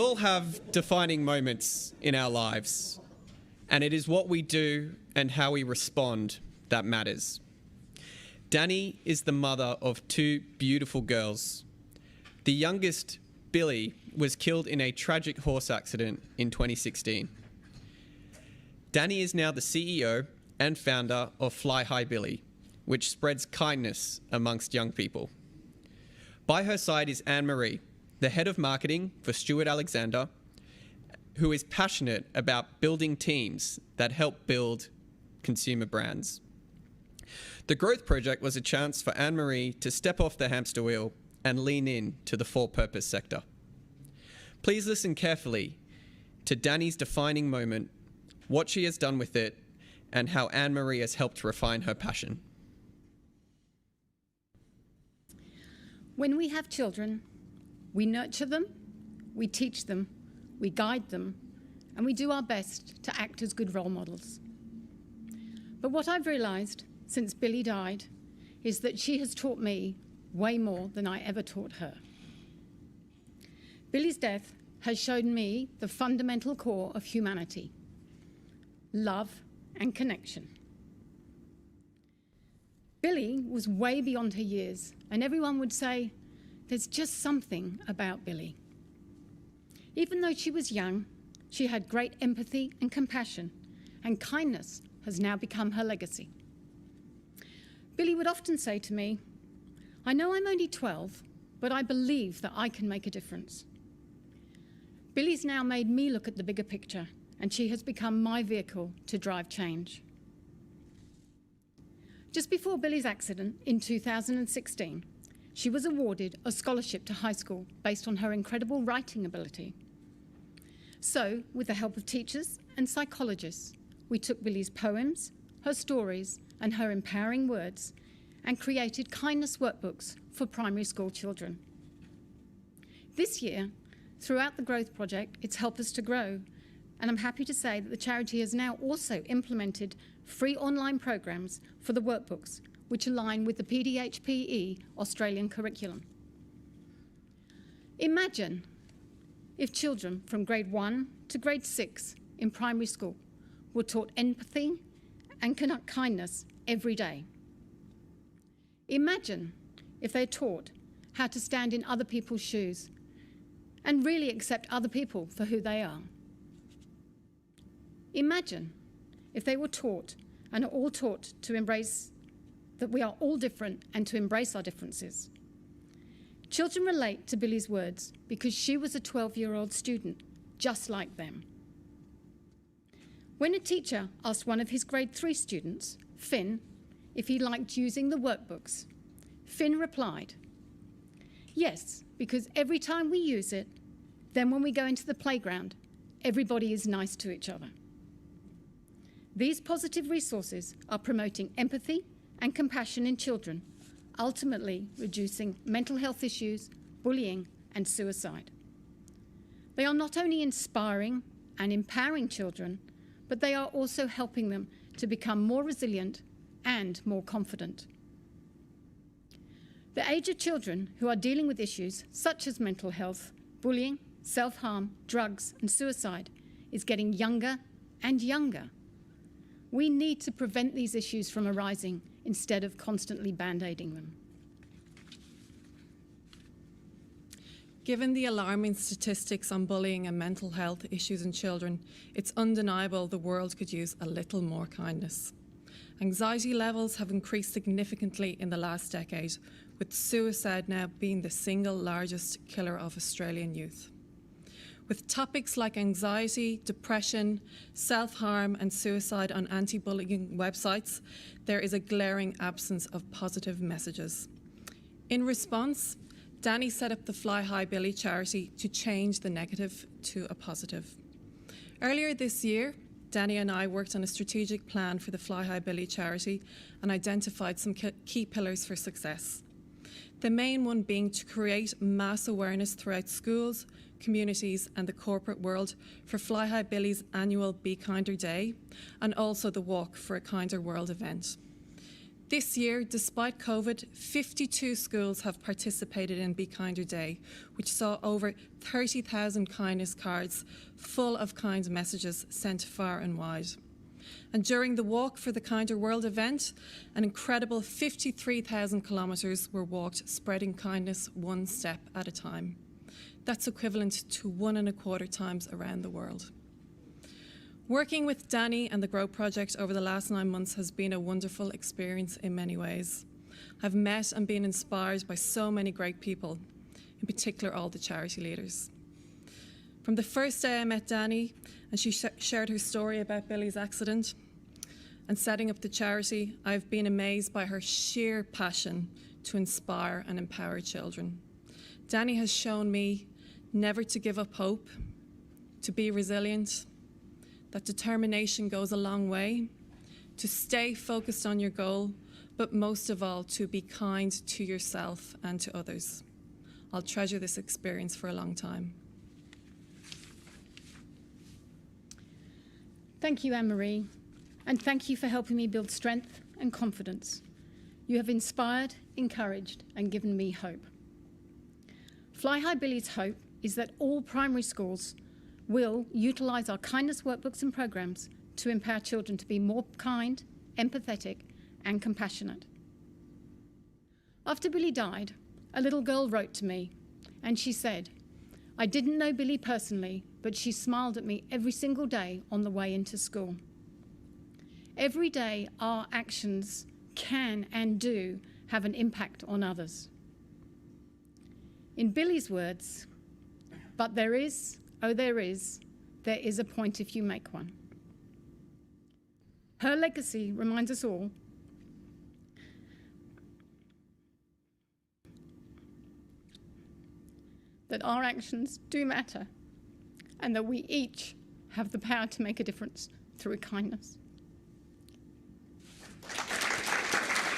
all have defining moments in our lives, and it is what we do and how we respond that matters. Danny is the mother of two beautiful girls. The youngest, Billie, was killed in a tragic horse accident in 2016. Danny is now the CEO and founder of flyhighbillie, which spreads kindness amongst young people. By her side is Anne-Marie, the head of marketing for Stuart Alexander, who is passionate about building teams that help build consumer brands. The Growth Project was a chance for Anne-Marie to step off the hamster wheel and lean in to the for-purpose sector. Please listen carefully to Danny's defining moment, what she has done with it, and how Anne-Marie has helped refine her passion. When we have children, we nurture them, we teach them, we guide them, and we do our best to act as good role models. But what I've realized since Billie died is that she has taught me way more than I ever taught her. Billie's death has shown me the fundamental core of humanity: love and connection. Billie was way beyond her years, and everyone would say, there's just something about Billie. Even though she was young, she had great empathy and compassion, and kindness has now become her legacy. Billie would often say to me, I know I'm only 12, but I believe that I can make a difference. Billie's now made me look at the bigger picture, and she has become my vehicle to drive change. Just before Billie's accident in 2016, she was awarded a scholarship to high school based on her incredible writing ability. So, with the help of teachers and psychologists, we took Billie's poems, her stories, and her empowering words, and created kindness workbooks for primary school children. This year, throughout the Growth Project, it's helped us to grow, and I'm happy to say that the charity has now also implemented free online programs for the workbooks, which align with the PDHPE Australian curriculum. Imagine if children from grade 1 to grade 6 in primary school were taught empathy and kindness every day. Imagine if they're taught how to stand in other people's shoes and really accept other people for who they are. Imagine if they were taught and are all taught to embrace that we are all different and to embrace our differences. Children relate to Billie's words because she was a 12-year-old student, just like them. When a teacher asked one of his grade 3 students, Finn, if he liked using the workbooks, Finn replied, yes, because every time we use it, then when we go into the playground, everybody is nice to each other. These positive resources are promoting empathy and compassion in children, ultimately reducing mental health issues, bullying, and suicide. They are not only inspiring and empowering children, but they are also helping them to become more resilient and more confident. The age of children who are dealing with issues such as mental health, bullying, self-harm, drugs, and suicide is getting younger and younger. We need to prevent these issues from arising instead of constantly band-aiding them. Given the alarming statistics on bullying and mental health issues in children, it's undeniable the world could use a little more kindness. Anxiety levels have increased significantly in the last decade, with suicide now being the single largest killer of Australian youth. With topics like anxiety, depression, self-harm and suicide on anti-bullying websites, there is a glaring absence of positive messages. In response, Danny set up the flyhighbillie charity to change the negative to a positive. Earlier this year, Danny and I worked on a strategic plan for the flyhighbillie charity and identified some key pillars for success. The main one being to create mass awareness throughout schools, communities and the corporate world for flyhigh-billie's annual Be Kinder Day and also the Walk for a Kinder World event. This year, despite COVID, 52 schools have participated in Be Kinder Day, which saw over 30,000 kindness cards full of kind messages sent far and wide. And during the Walk for the Kinder World event, an incredible 53,000 kilometres were walked, spreading kindness one step at a time. That's equivalent to 1.25 times around the world. Working with Danny and the Grow Project over the last 9 months has been a wonderful experience in many ways. I've met and been inspired by so many great people, in particular all the charity leaders. From the first day I met Danny and she shared her story about Billie's accident and setting up the charity, I've been amazed by her sheer passion to inspire and empower children. Danny has shown me never to give up hope, to be resilient, that determination goes a long way, to stay focused on your goal, but most of all, to be kind to yourself and to others. I'll treasure this experience for a long time. Thank you, Anne-Marie, and thank you for helping me build strength and confidence. You have inspired, encouraged, and given me hope. FlyhighBillie's hope is that all primary schools will utilise our kindness workbooks and programmes to empower children to be more kind, empathetic, and compassionate. After Billie died, a little girl wrote to me, and she said, "I didn't know Billie personally, but she smiled at me every single day on the way into school." Every day, our actions can and do have an impact on others. In Billie's words, "But there is a point if you make one." Her legacy reminds us all that our actions do matter and that we each have the power to make a difference through kindness.